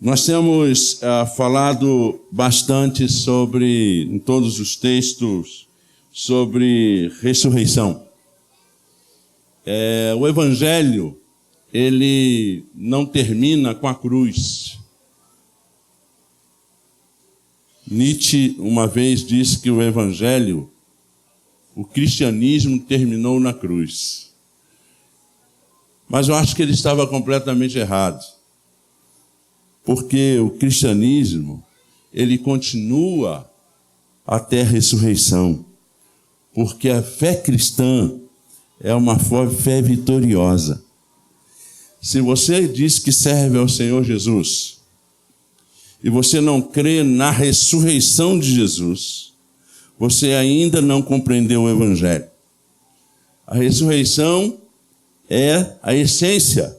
Nós temos falado bastante em todos os textos, sobre ressurreição. O Evangelho, ele não termina com a cruz. Nietzsche uma vez disse que o Evangelho, o cristianismo terminou na cruz. Mas eu acho que ele estava completamente errado. Porque o cristianismo, ele continua até a ressurreição. Porque a fé cristã é uma fé vitoriosa. Se você diz que serve ao Senhor Jesus, e você não crê na ressurreição de Jesus, você ainda não compreendeu o Evangelho. A ressurreição é a essência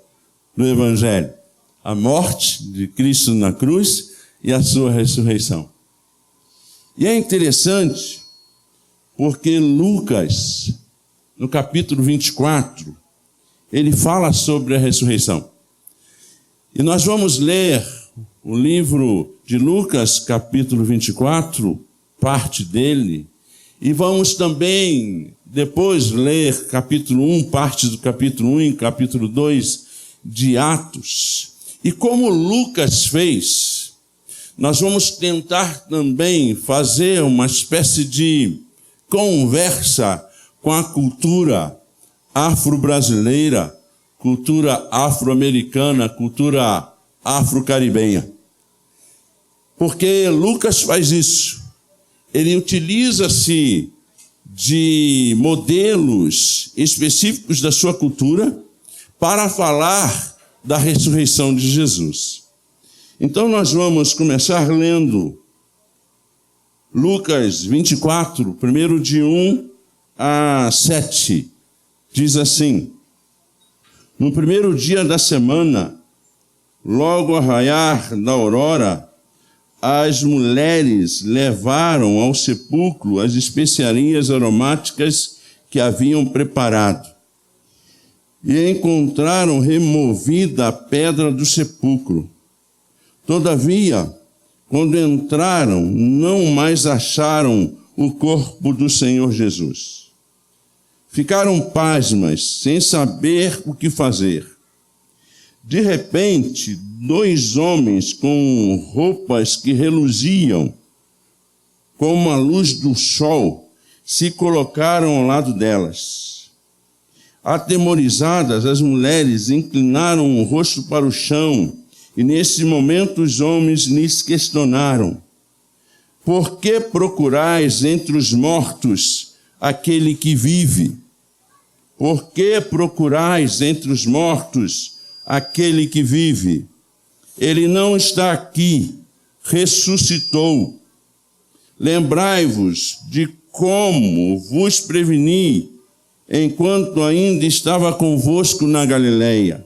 do Evangelho. A morte de Cristo na cruz e a sua ressurreição. E é interessante, porque Lucas, no capítulo 24, ele fala sobre a ressurreição. E nós vamos ler o livro de Lucas, capítulo 24, parte dele, e vamos também depois ler capítulo 1, parte do capítulo 1 e capítulo 2 de Atos. E como Lucas fez, nós vamos tentar também fazer uma espécie de conversa com a cultura afro-brasileira, cultura afro-americana, cultura afro-caribenha. Porque Lucas faz isso. Ele utiliza-se de modelos específicos da sua cultura para falar da ressurreição de Jesus. Então nós vamos começar lendo Lucas 24, primeiro de 1 a 7. Diz assim: no primeiro dia da semana, logo ao raiar da aurora, as mulheres levaram ao sepulcro as especiarias aromáticas que haviam preparado. E encontraram removida a pedra do sepulcro. Todavia, quando entraram, não mais acharam o corpo do Senhor Jesus. Ficaram pasmas, sem saber o que fazer. De repente, 2 homens com roupas que reluziam como a luz do sol se colocaram ao lado delas. Atemorizadas, as mulheres inclinaram o rosto para o chão, e nesse momento os homens lhes questionaram: por que procurais entre os mortos aquele que vive? Por que procurais entre os mortos aquele que vive? Ele não está aqui, ressuscitou. Lembrai-vos de como vos preveni enquanto ainda estava convosco na Galileia.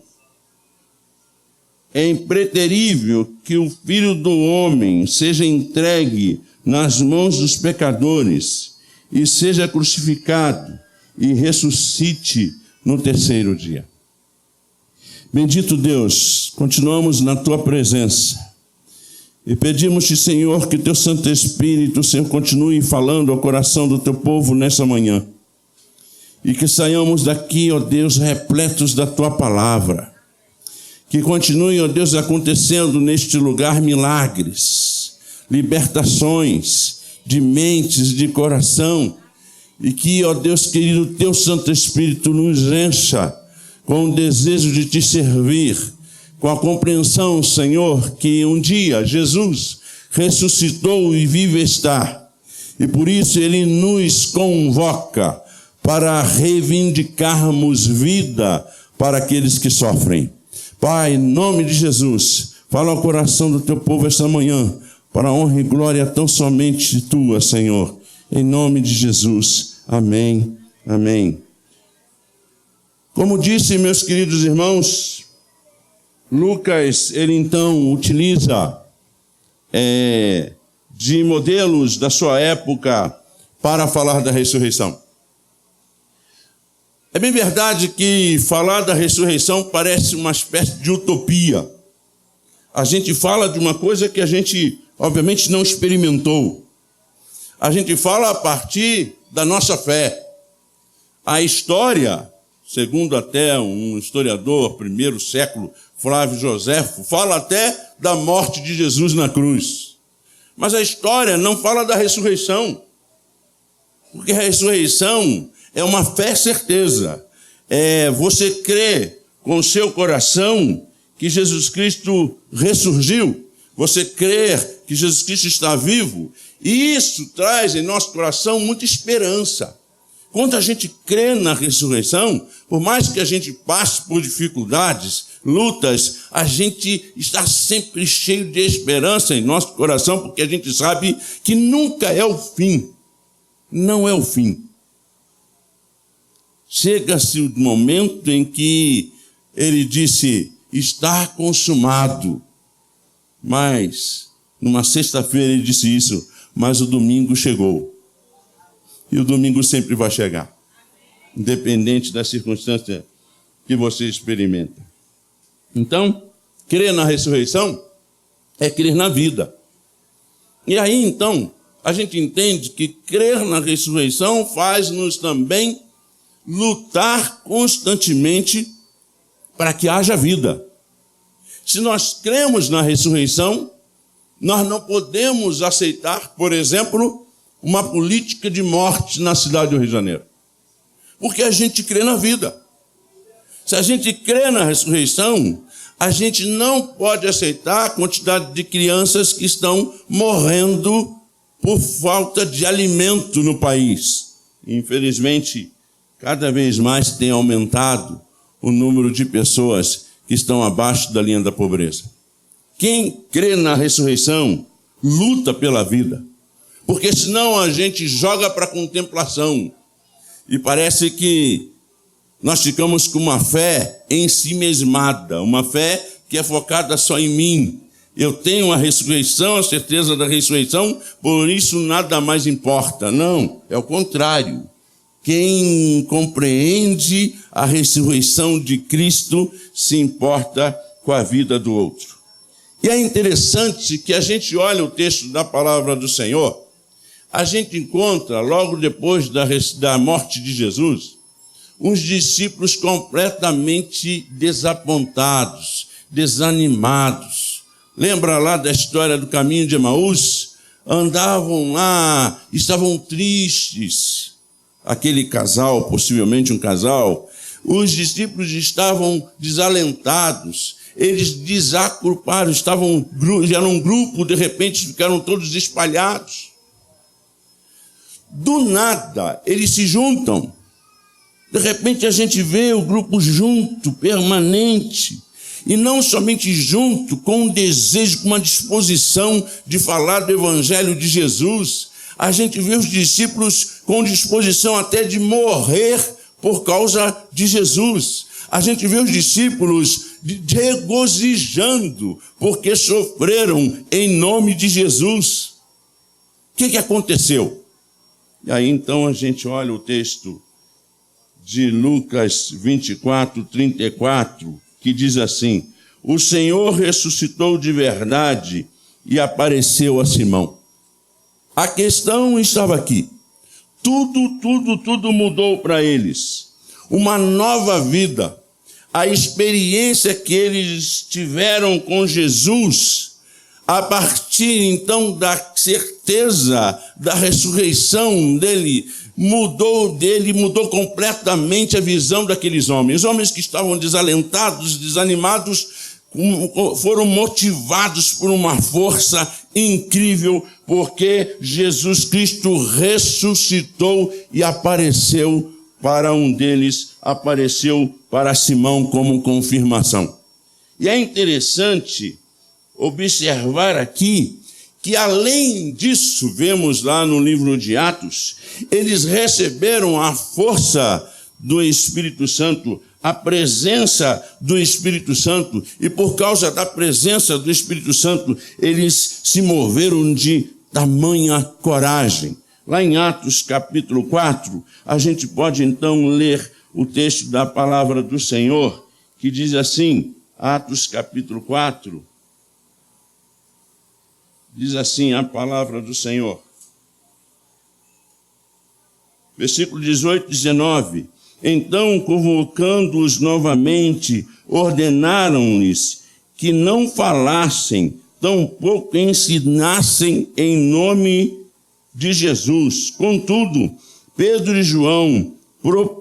É impreterível que o Filho do Homem seja entregue nas mãos dos pecadores e seja crucificado e ressuscite no terceiro dia. Bendito Deus, continuamos na Tua presença e pedimos-te, Senhor, que Teu Santo Espírito, Senhor, continue falando ao coração do Teu povo nessa manhã. E que saiamos daqui, ó Deus, repletos da Tua palavra. Que continue, ó Deus, acontecendo neste lugar milagres, libertações de mentes, de coração. E que, ó Deus querido, Teu Santo Espírito nos encha com o desejo de Te servir, com a compreensão, Senhor, que um dia Jesus ressuscitou e vive está. E por isso Ele nos convoca para reivindicarmos vida para aqueles que sofrem. Pai, em nome de Jesus, fala ao coração do Teu povo esta manhã, para a honra e glória tão somente Tua, Senhor. Em nome de Jesus. Amém. Amém. Como disse, meus queridos irmãos, Lucas, ele então utiliza de modelos da sua época para falar da ressurreição. É bem verdade que falar da ressurreição parece uma espécie de utopia. a gente fala de uma coisa que a gente, obviamente, não experimentou. A gente fala a partir da nossa fé. A história, segundo até um historiador, primeiro século, Flávio Joséfo, fala até da morte de Jesus na cruz. Mas a história não fala da ressurreição. Porque a ressurreição é uma fé certeza. Você crê com o seu coração que Jesus Cristo ressurgiu. Você crê que Jesus Cristo está vivo. E isso traz em nosso coração muita esperança. Quando a gente crê na ressurreição, por mais que a gente passe por dificuldades, lutas, a gente está sempre cheio de esperança em nosso coração, porque a gente sabe que nunca é o fim. Não é o fim. Chega-se o momento em que ele disse, está consumado. Mas, numa sexta-feira ele disse isso, mas o domingo chegou. E o domingo sempre vai chegar, independente da circunstância que você experimenta. Então, crer na ressurreição é crer na vida. E aí, então, a gente entende que crer na ressurreição faz-nos também lutar constantemente para que haja vida. Se nós cremos na ressurreição, nós não podemos aceitar, por exemplo, uma política de morte na cidade do Rio de Janeiro. Porque a gente crê na vida. Se a gente crê na ressurreição, a gente não pode aceitar a quantidade de crianças que estão morrendo por falta de alimento no país. Infelizmente, cada vez mais tem aumentado o número de pessoas que estão abaixo da linha da pobreza. Quem crê na ressurreição luta pela vida, porque senão a gente joga para a contemplação e parece que nós ficamos com uma fé em si mesmada, uma fé que é focada só em mim. Eu tenho a ressurreição, a certeza da ressurreição, por isso nada mais importa. Não, é o contrário. Quem compreende a ressurreição de Cristo se importa com a vida do outro. E é interessante que a gente olha o texto da palavra do Senhor, a gente encontra, logo depois da morte de Jesus, uns discípulos completamente desapontados, desanimados. Lembra lá da história do caminho de Emaús? Andavam lá, estavam tristes. Aquele casal, possivelmente um casal, os discípulos estavam desalentados, eles desagruparam, eram um grupo, de repente ficaram todos espalhados. Do nada, eles se juntam. De repente a gente vê o grupo junto, permanente, e não somente junto, com um desejo, com uma disposição de falar do Evangelho de Jesus. A gente vê os discípulos com disposição até de morrer por causa de Jesus. A gente vê os discípulos regozijando porque sofreram em nome de Jesus. O que aconteceu? E aí então a gente olha o texto de Lucas 24, 34, que diz assim: o Senhor ressuscitou de verdade e apareceu a Simão. A questão estava aqui. Tudo mudou para eles. Uma nova vida. A experiência que eles tiveram com Jesus, a partir então da certeza da ressurreição dele, mudou completamente a visão daqueles homens. Homens que estavam desalentados, desanimados, foram motivados por uma força incrível, porque Jesus Cristo ressuscitou e apareceu para um deles, apareceu para Simão como confirmação. E é interessante observar aqui que, além disso, vemos lá no livro de Atos, eles receberam a força do Espírito Santo, a presença do Espírito Santo, e por causa da presença do Espírito Santo, eles se moveram de tamanha coragem. Lá em Atos capítulo 4, a gente pode então ler o texto da palavra do Senhor, que diz assim, Atos capítulo 4, Diz assim a palavra do Senhor. Versículo 18, 19. Então, convocando-os novamente, ordenaram-lhes que não falassem, tampouco ensinassem em nome de Jesus. Contudo, Pedro e João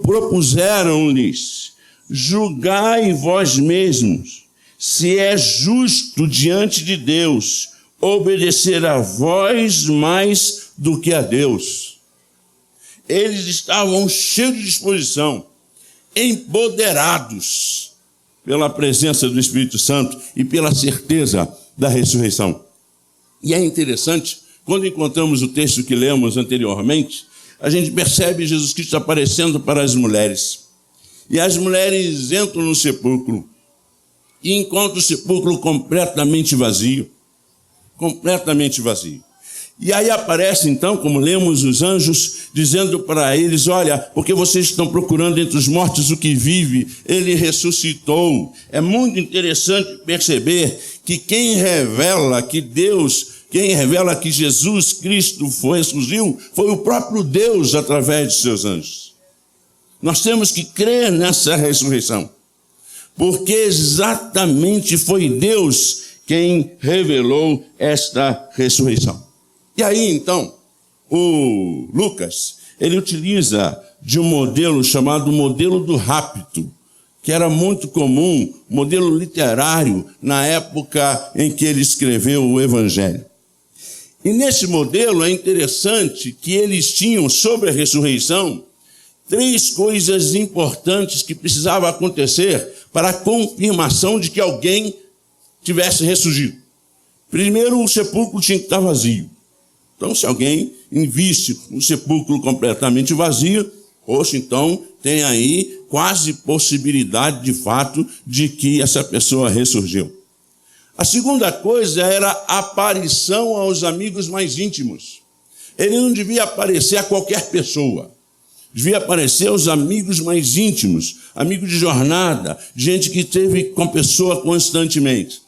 propuseram-lhes: julgai vós mesmos, se é justo diante de Deus obedecer a vós mais do que a Deus. Eles estavam cheios de disposição, empoderados pela presença do Espírito Santo e pela certeza da ressurreição. E é interessante, quando encontramos o texto que lemos anteriormente, a gente percebe Jesus Cristo aparecendo para as mulheres. E as mulheres entram no sepulcro e encontram o sepulcro completamente vazio. Completamente vazio. E aí aparece então, como lemos, os anjos dizendo para eles: olha, porque vocês estão procurando entre os mortos o que vive, ele ressuscitou. É muito interessante perceber que quem revela que Jesus Cristo ressurgiu, foi o próprio Deus através de seus anjos. Nós temos que crer nessa ressurreição, porque exatamente foi Deus quem revelou esta ressurreição. E aí, então, o Lucas, ele utiliza de um modelo chamado modelo do rapto, que era muito comum, modelo literário, na época em que ele escreveu o Evangelho. E nesse modelo é interessante que eles tinham sobre a ressurreição 3 coisas importantes que precisavam acontecer para a confirmação de que alguém tivesse ressurgido. Primeiro, o sepulcro tinha que estar vazio. Então, se alguém visse um sepulcro completamente vazio, então tem aí quase possibilidade de fato de que essa pessoa ressurgiu. A segunda coisa era a aparição aos amigos mais íntimos. Ele não devia aparecer a qualquer pessoa. Devia aparecer aos amigos mais íntimos, amigos de jornada, gente que esteve com a pessoa constantemente.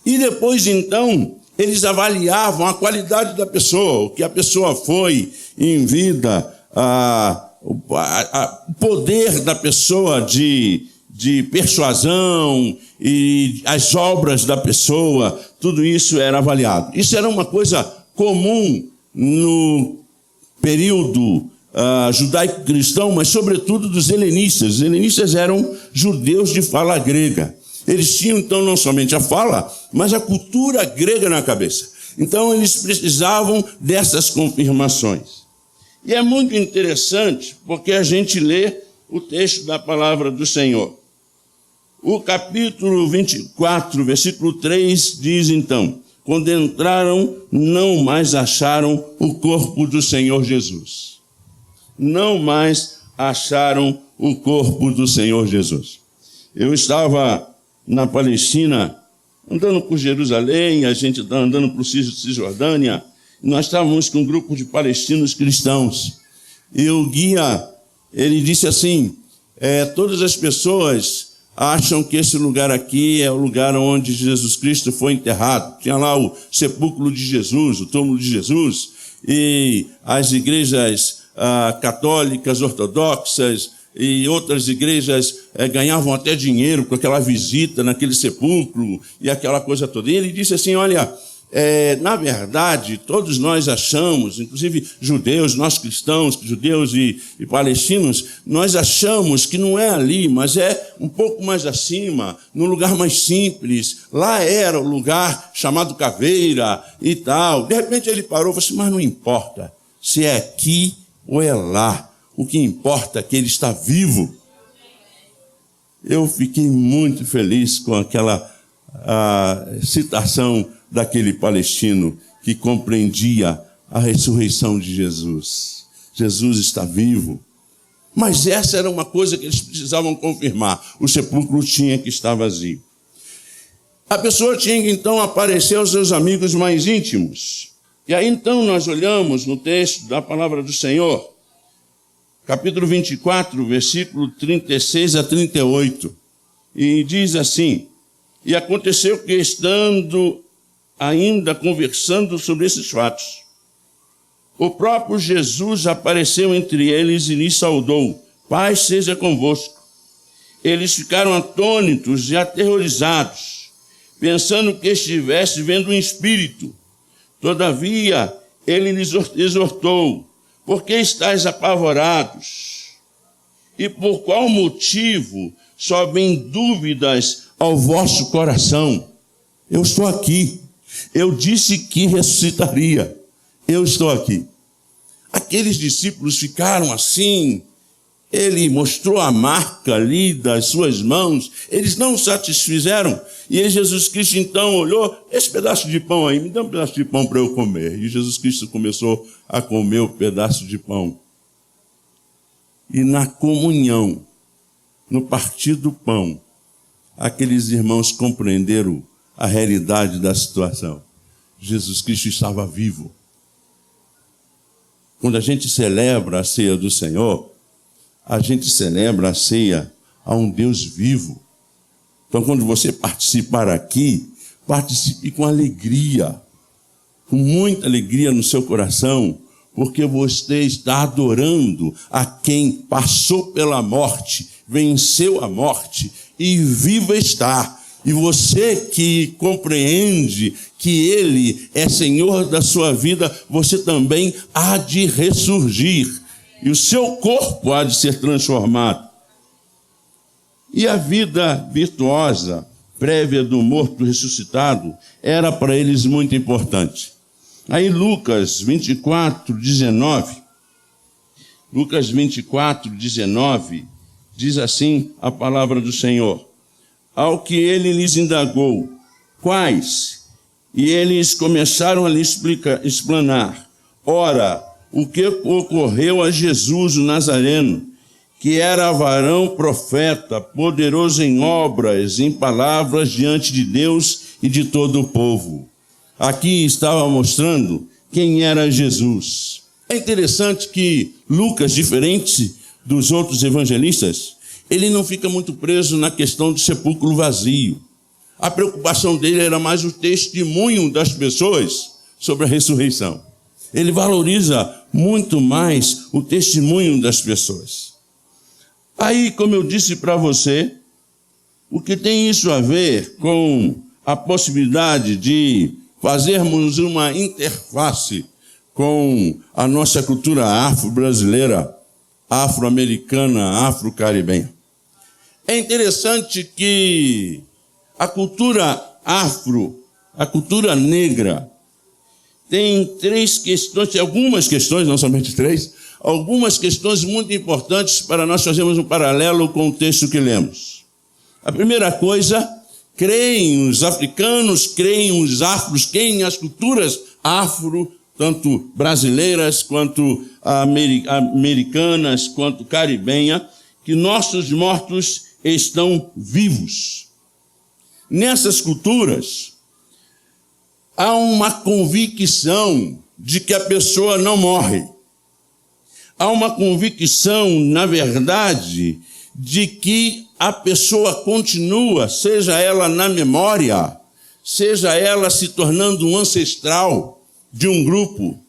E depois, então, eles avaliavam a qualidade da pessoa, o que a pessoa foi em vida, o poder da pessoa de persuasão e as obras da pessoa, tudo isso era avaliado. Isso era uma coisa comum no período judaico-cristão, mas sobretudo dos helenistas. Os helenistas eram judeus de fala grega. Eles tinham, então, não somente a fala, mas a cultura grega na cabeça. Então, eles precisavam dessas confirmações. E é muito interessante, porque a gente lê o texto da palavra do Senhor. O capítulo 24, versículo 3, diz então: quando entraram, não mais acharam o corpo do Senhor Jesus. Não mais acharam o corpo do Senhor Jesus. Eu estava na Palestina, andando por Jerusalém, a gente está andando por Cisjordânia, nós estávamos com um grupo de palestinos cristãos, e o guia, ele disse assim: todas as pessoas acham que esse lugar aqui é o lugar onde Jesus Cristo foi enterrado. Tinha lá o sepulcro de Jesus, o túmulo de Jesus, e as igrejas católicas, ortodoxas, e outras igrejas ganhavam até dinheiro com aquela visita naquele sepulcro e aquela coisa toda. E ele disse assim: olha, na verdade, todos nós achamos, inclusive judeus, nós cristãos, judeus e palestinos, nós achamos que não é ali, mas é um pouco mais acima, num lugar mais simples. Lá era o lugar chamado Caveira e tal. De repente ele parou e falou assim: mas não importa se é aqui ou é lá. O que importa é que ele está vivo. Eu fiquei muito feliz com aquela citação daquele palestino que compreendia a ressurreição de Jesus. Jesus está vivo. Mas essa era uma coisa que eles precisavam confirmar. O sepulcro tinha que estar vazio. A pessoa tinha que então aparecer aos seus amigos mais íntimos. E aí então nós olhamos no texto da palavra do Senhor, capítulo 24, versículo 36 a 38. E diz assim: e aconteceu que, estando ainda conversando sobre esses fatos, o próprio Jesus apareceu entre eles e lhes saudou. Paz seja convosco. Eles ficaram atônitos e aterrorizados, pensando que estivesse vendo um espírito. Todavia, ele lhes exortou: por que estáis apavorados? E por qual motivo sobem dúvidas ao vosso coração? Eu estou aqui. Eu disse que ressuscitaria. Eu estou aqui. Aqueles discípulos ficaram assim. Ele mostrou a marca ali das suas mãos. Eles não satisfizeram. E aí Jesus Cristo então olhou: esse pedaço de pão aí, me dá um pedaço de pão para eu comer. E Jesus Cristo começou a comer o pedaço de pão. E na comunhão, no partir do pão, aqueles irmãos compreenderam a realidade da situação. Jesus Cristo estava vivo. Quando a gente celebra a ceia do Senhor, a gente celebra a ceia a um Deus vivo. Então, quando você participar aqui, participe com alegria, com muita alegria no seu coração, porque você está adorando a quem passou pela morte, venceu a morte e vivo está. E você que compreende que Ele é Senhor da sua vida, você também há de ressurgir. E o seu corpo há de ser transformado. E a vida virtuosa, prévia do morto ressuscitado, era para eles muito importante. Aí Lucas 24, 19. Lucas 24, 19, diz assim a palavra do Senhor: ao que ele lhes indagou, quais? E eles começaram a lhe explanar. Ora, o que ocorreu a Jesus o Nazareno, que era varão profeta, poderoso em obras, em palavras diante de Deus e de todo o povo. Aqui estava mostrando quem era Jesus. É interessante que Lucas, diferente dos outros evangelistas, ele não fica muito preso na questão do sepulcro vazio. A preocupação dele era mais o testemunho das pessoas sobre a ressurreição. Ele valoriza muito mais o testemunho das pessoas. Aí, como eu disse para você, o que tem isso a ver com a possibilidade de fazermos uma interface com a nossa cultura afro-brasileira, afro-americana, afro-caribenha? É interessante que a cultura afro, a cultura negra, tem três questões, tem algumas questões, não somente três, algumas questões muito importantes para nós fazermos um paralelo com o texto que lemos. A primeira coisa, creem os africanos, creem os afros, creem as culturas afro, tanto brasileiras quanto americanas, quanto caribenha, que nossos mortos estão vivos. Nessas culturas, há uma convicção de que a pessoa não morre. Há uma convicção, na verdade, de que a pessoa continua, seja ela na memória, seja ela se tornando um ancestral de um grupo.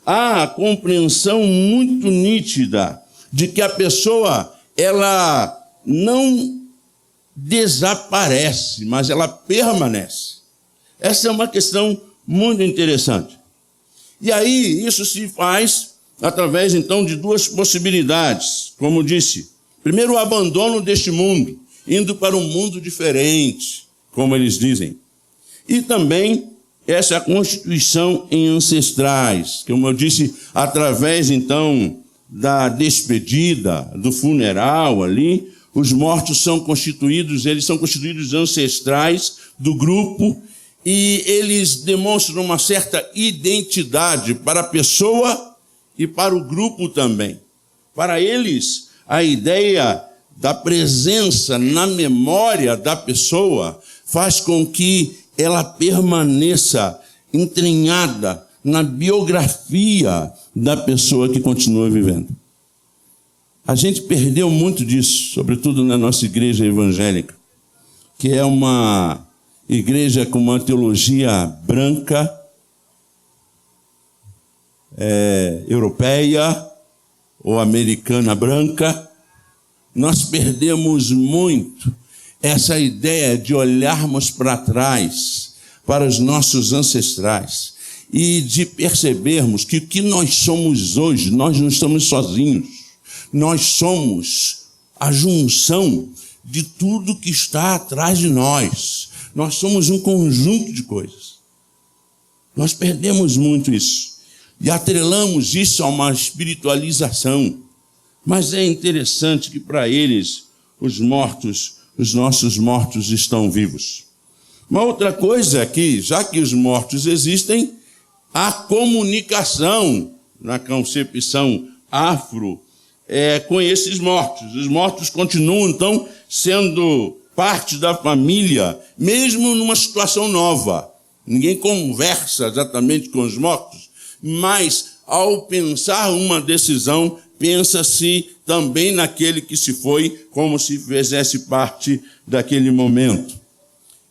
Há a compreensão muito nítida de que a pessoa, ela não desaparece, mas ela permanece. Essa é uma questão muito interessante. E aí, isso se faz através, então, de duas possibilidades. Como disse, primeiro, o abandono deste mundo, indo para um mundo diferente, como eles dizem. E também essa constituição em ancestrais, como eu disse, através, então, da despedida, do funeral ali, os mortos são constituídos, eles são constituídos ancestrais do grupo, e eles demonstram uma certa identidade para a pessoa e para o grupo também. Para eles, a ideia da presença na memória da pessoa faz com que ela permaneça entranhada na biografia da pessoa que continua vivendo. A gente perdeu muito disso, sobretudo na nossa igreja evangélica, que é uma igreja com uma teologia branca, europeia ou americana branca, nós perdemos muito essa ideia de olharmos para trás, para os nossos ancestrais, e de percebermos que o que nós somos hoje, nós não estamos sozinhos. Nós somos a junção de tudo que está atrás de nós. Nós somos um conjunto de coisas. Nós perdemos muito isso. E atrelamos isso a uma espiritualização. Mas é interessante que para eles, os nossos mortos estão vivos. Uma outra coisa é que, já que os mortos existem, a comunicação, na concepção afro, com esses mortos. Os mortos continuam, então, sendo parte da família, mesmo numa situação nova. Ninguém conversa exatamente com os mortos, mas, ao pensar uma decisão, pensa-se também naquele que se foi, como se fizesse parte daquele momento.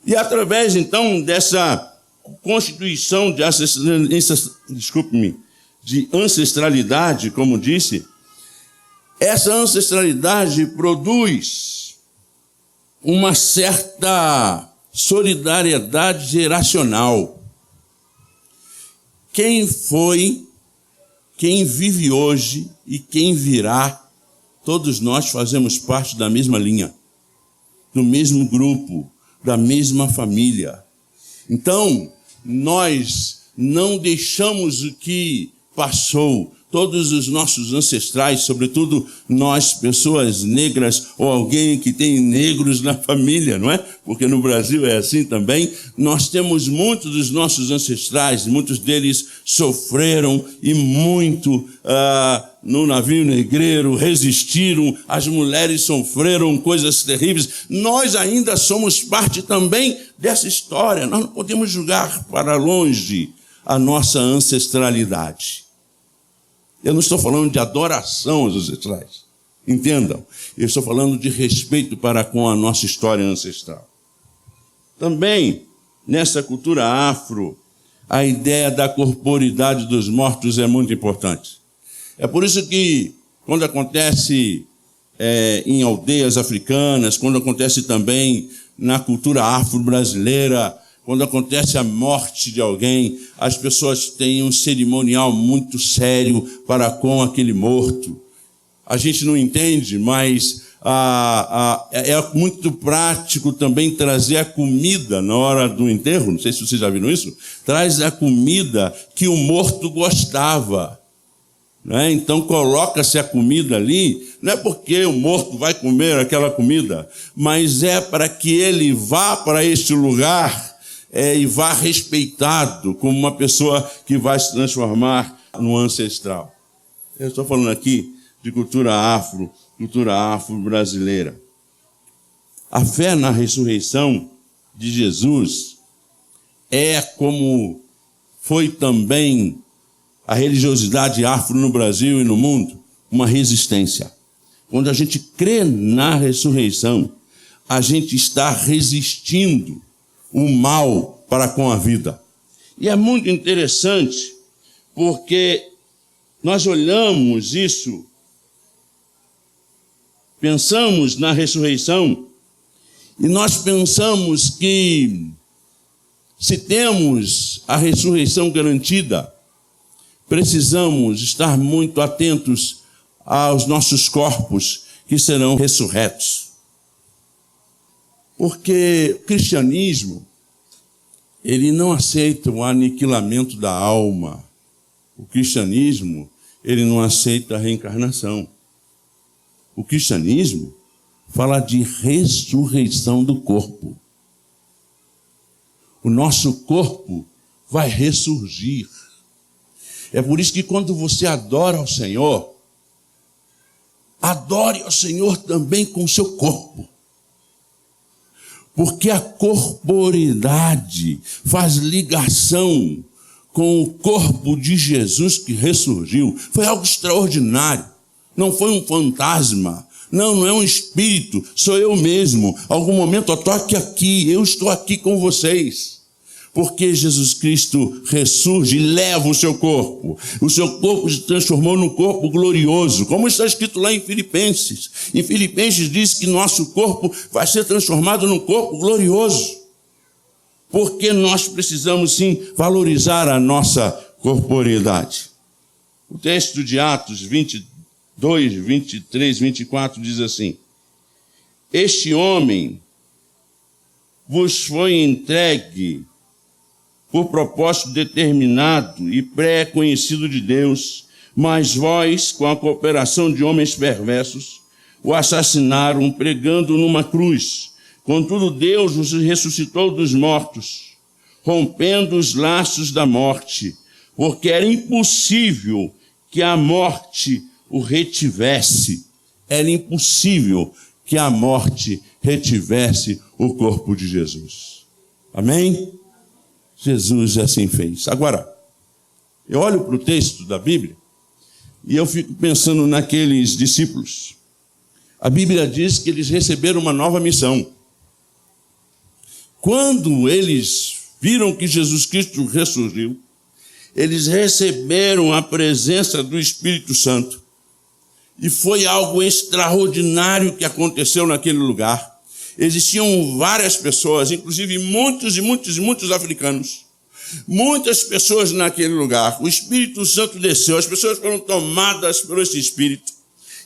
E através, então, dessa constituição de ancestralidade, como disse, essa ancestralidade produz uma certa solidariedade geracional. Quem foi, quem vive hoje e quem virá, todos nós fazemos parte da mesma linha, do mesmo grupo, da mesma família. Então, nós não deixamos o que passou. Todos os nossos ancestrais, sobretudo nós, pessoas negras, ou alguém que tem negros na família, não é? Porque no Brasil é assim também. Nós temos muitos dos nossos ancestrais, muitos deles sofreram e muito no navio negreiro, resistiram, as mulheres sofreram coisas terríveis. Nós ainda somos parte também dessa história. Nós não podemos julgar para longe a nossa ancestralidade. Eu não estou falando de adoração aos ancestrais, entendam. Eu estou falando de respeito para com a nossa história ancestral. Também, nessa cultura afro, a ideia da corporidade dos mortos é muito importante. É por isso que, quando acontece em aldeias africanas, quando acontece também na cultura afro-brasileira, quando acontece a morte de alguém, as pessoas têm um cerimonial muito sério para com aquele morto. A gente não entende, mas é muito prático também trazer a comida na hora do enterro. Não sei se vocês já viram isso. Traz a comida que o morto gostava. Né? Então coloca-se a comida ali, não é porque o morto vai comer aquela comida, mas é para que ele vá para este lugar e vá respeitado como uma pessoa que vai se transformar no ancestral. Eu estou falando aqui de cultura afro-brasileira. A fé na ressurreição de Jesus é como foi também a religiosidade afro no Brasil e no mundo, uma resistência. Quando a gente crê na ressurreição, a gente está resistindo o mal para com a vida. E é muito interessante, porque nós olhamos isso, pensamos na ressurreição, e nós pensamos que, se temos a ressurreição garantida, precisamos estar muito atentos aos nossos corpos que serão ressurretos. Porque o cristianismo, ele não aceita o aniquilamento da alma. O cristianismo, ele não aceita a reencarnação. O cristianismo fala de ressurreição do corpo. O nosso corpo vai ressurgir. É por isso que quando você adora ao Senhor, adore ao Senhor também com o seu corpo. Porque a corporidade faz ligação com o corpo de Jesus que ressurgiu. Foi algo extraordinário. Não foi um fantasma, Não, não é um espírito, sou eu mesmo. Algum momento eu toque aqui, eu estou aqui com vocês. Porque Jesus Cristo ressurge e leva o seu corpo. O seu corpo se transformou num corpo glorioso, como está escrito lá em Filipenses. Em Filipenses diz que nosso corpo vai ser transformado num corpo glorioso. Porque nós precisamos sim valorizar a nossa corporeidade. O texto de Atos 22, 23, 24 diz assim: este homem vos foi entregue por propósito determinado e pré-conhecido de Deus, mas vós, com a cooperação de homens perversos, o assassinaram pregando numa cruz. Contudo, Deus os ressuscitou dos mortos, rompendo os laços da morte, porque era impossível que a morte o retivesse. Era impossível que a morte retivesse o corpo de Jesus. Amém? Jesus assim fez. Agora, eu olho para o texto da Bíblia e eu fico pensando naqueles discípulos. A Bíblia diz que eles receberam uma nova missão. Quando eles viram que Jesus Cristo ressurgiu, eles receberam a presença do Espírito Santo. E foi algo extraordinário que aconteceu naquele lugar. Existiam várias pessoas, inclusive muitos africanos. Muitas pessoas naquele lugar. O Espírito Santo desceu, as pessoas foram tomadas por esse Espírito.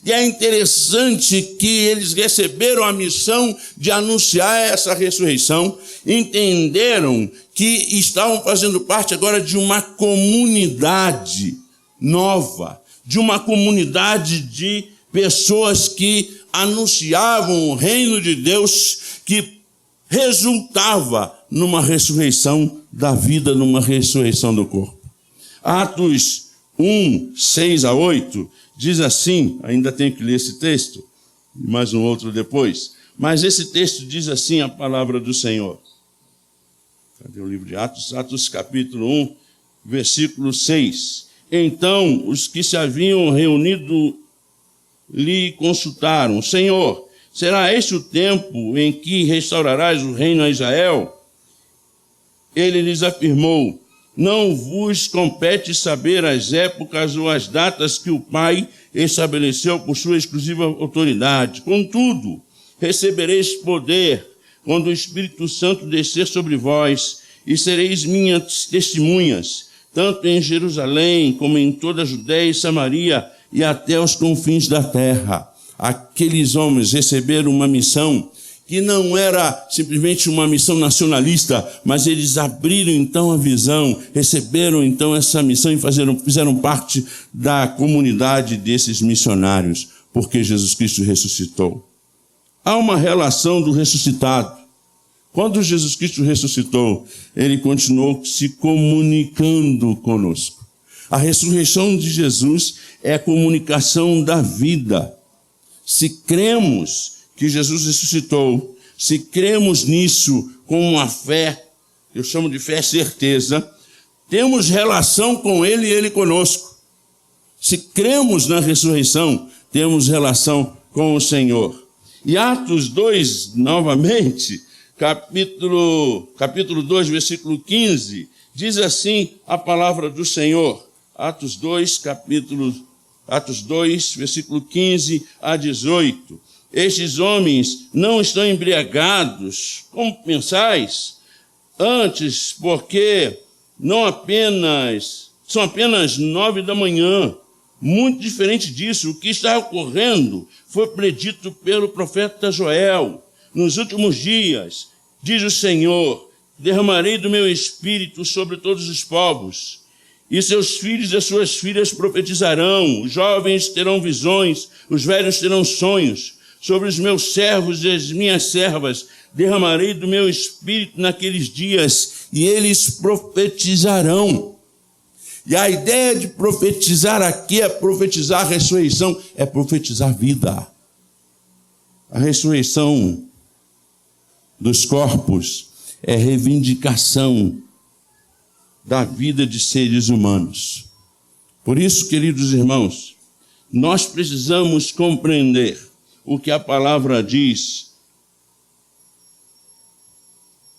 E é interessante que eles receberam a missão de anunciar essa ressurreição, entenderam que estavam fazendo parte agora de uma comunidade nova, de uma comunidade de pessoas que anunciavam o reino de Deus, que resultava numa ressurreição da vida, numa ressurreição do corpo. Atos 1, 6 a 8, diz assim, ainda tenho que ler esse texto, e mais um outro depois, mas esse texto diz assim a palavra do Senhor. Cadê o livro de Atos? Atos capítulo 1, versículo 6. Então, os que se haviam reunido lhe consultaram: Senhor, será este o tempo em que restaurarás o reino a Israel? Ele lhes afirmou: não vos compete saber as épocas ou as datas que o Pai estabeleceu por sua exclusiva autoridade. Contudo, recebereis poder quando o Espírito Santo descer sobre vós, e sereis minhas testemunhas, tanto em Jerusalém como em toda a Judéia e Samaria e até os confins da terra. Aqueles homens receberam uma missão que não era simplesmente uma missão nacionalista, mas eles abriram então a visão, receberam então essa missão e fizeram parte da comunidade desses missionários, porque Jesus Cristo ressuscitou. Há uma relação do ressuscitado. Quando Jesus Cristo ressuscitou, ele continuou se comunicando conosco. A ressurreição de Jesus é a comunicação da vida. Se cremos que Jesus ressuscitou, se cremos nisso com uma fé, eu chamo de fé certeza, temos relação com ele e ele conosco. Se cremos na ressurreição, temos relação com o Senhor. E Atos 2, novamente, capítulo 2, versículo 15, diz assim a palavra do Senhor. Atos 2, versículo 15 a 18. Estes homens não estão embriagados, como pensais? Antes, porque são apenas 9 da manhã. Muito diferente disso, o que está ocorrendo foi predito pelo profeta Joel. Nos últimos dias, diz o Senhor, derramarei do meu espírito sobre todos os povos, e seus filhos e suas filhas profetizarão, os jovens terão visões, os velhos terão sonhos. Sobre os meus servos e as minhas servas derramarei do meu espírito naqueles dias, e eles profetizarão. E a ideia de profetizar aqui é profetizar a ressurreição, é profetizar vida. A ressurreição dos corpos é reivindicação da vida de seres humanos. Por isso, queridos irmãos, nós precisamos compreender o que a palavra diz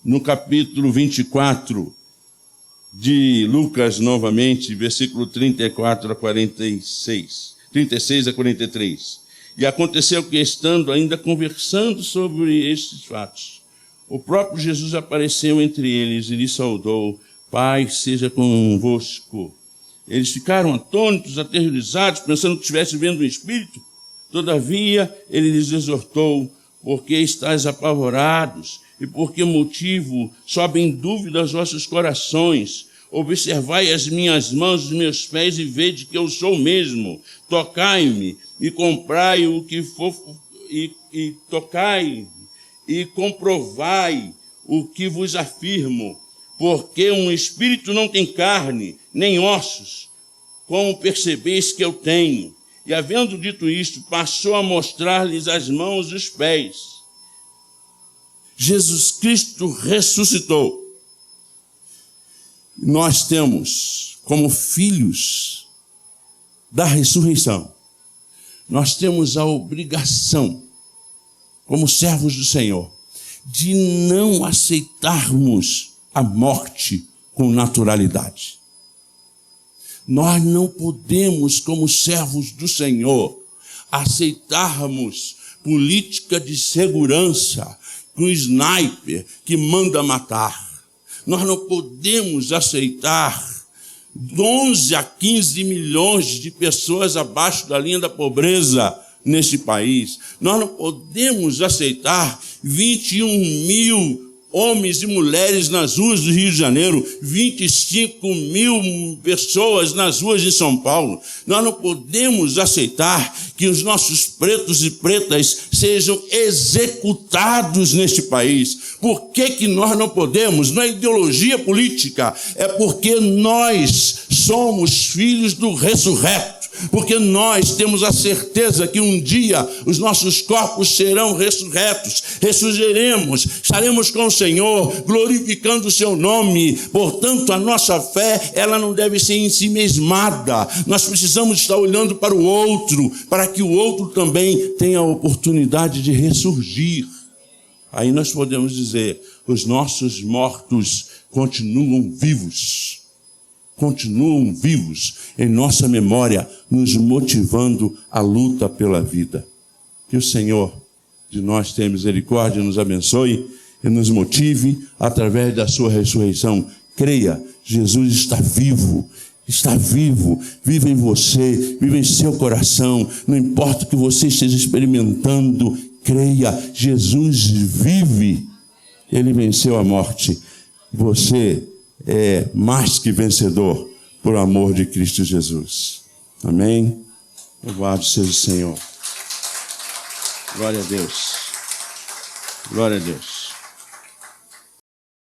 no capítulo 24 de Lucas, novamente, versículo 34 a 46, 36 a 43. E aconteceu que, estando ainda conversando sobre estes fatos, o próprio Jesus apareceu entre eles e lhes saudou: paz seja convosco. Eles ficaram atônitos, aterrorizados, pensando que estivessem vendo um espírito. Todavia, ele lhes exortou: porque estáis apavorados, e por que motivo sobem dúvidas aos vossos corações? Observai as minhas mãos, os meus pés, e vede que eu sou o mesmo. Tocai-me e comprai o que for, e tocai e comprovai o que vos afirmo. Porque um espírito não tem carne, nem ossos, como percebeis que eu tenho. E havendo dito isto, passou a mostrar-lhes as mãos e os pés. Jesus Cristo ressuscitou. Nós temos, como filhos da ressurreição, nós temos a obrigação, como servos do Senhor, de não aceitarmos a morte com naturalidade. Nós não podemos, como servos do Senhor, aceitarmos política de segurança com sniper que manda matar. Nós não podemos aceitar 11 a 15 milhões de pessoas abaixo da linha da pobreza nesse país. Nós não podemos aceitar 21 mil homens e mulheres nas ruas do Rio de Janeiro, 25 mil pessoas nas ruas de São Paulo. Nós não podemos aceitar que os nossos pretos e pretas sejam executados neste país. Por que nós não podemos? Não é ideologia política, é porque nós somos filhos do ressurreto. Porque nós temos a certeza que um dia os nossos corpos serão ressurretos, ressurgiremos, estaremos com o Senhor, glorificando o seu nome. Portanto, a nossa fé, ela não deve ser em si mesmada. Nós precisamos estar olhando para o outro, para que o outro também tenha a oportunidade de ressurgir. Aí nós podemos dizer: os nossos mortos continuam vivos em nossa memória, nos motivando à luta pela vida. Que o Senhor de nós tenha misericórdia, nos abençoe e nos motive através da sua ressurreição. Creia, Jesus está vivo, vive em você, vive em seu coração. Não importa o que você esteja experimentando, creia, Jesus vive. Ele venceu a morte. Você é mais que vencedor por amor de Cristo Jesus. Amém? Louvado seja o Senhor. Glória a Deus. Glória a Deus.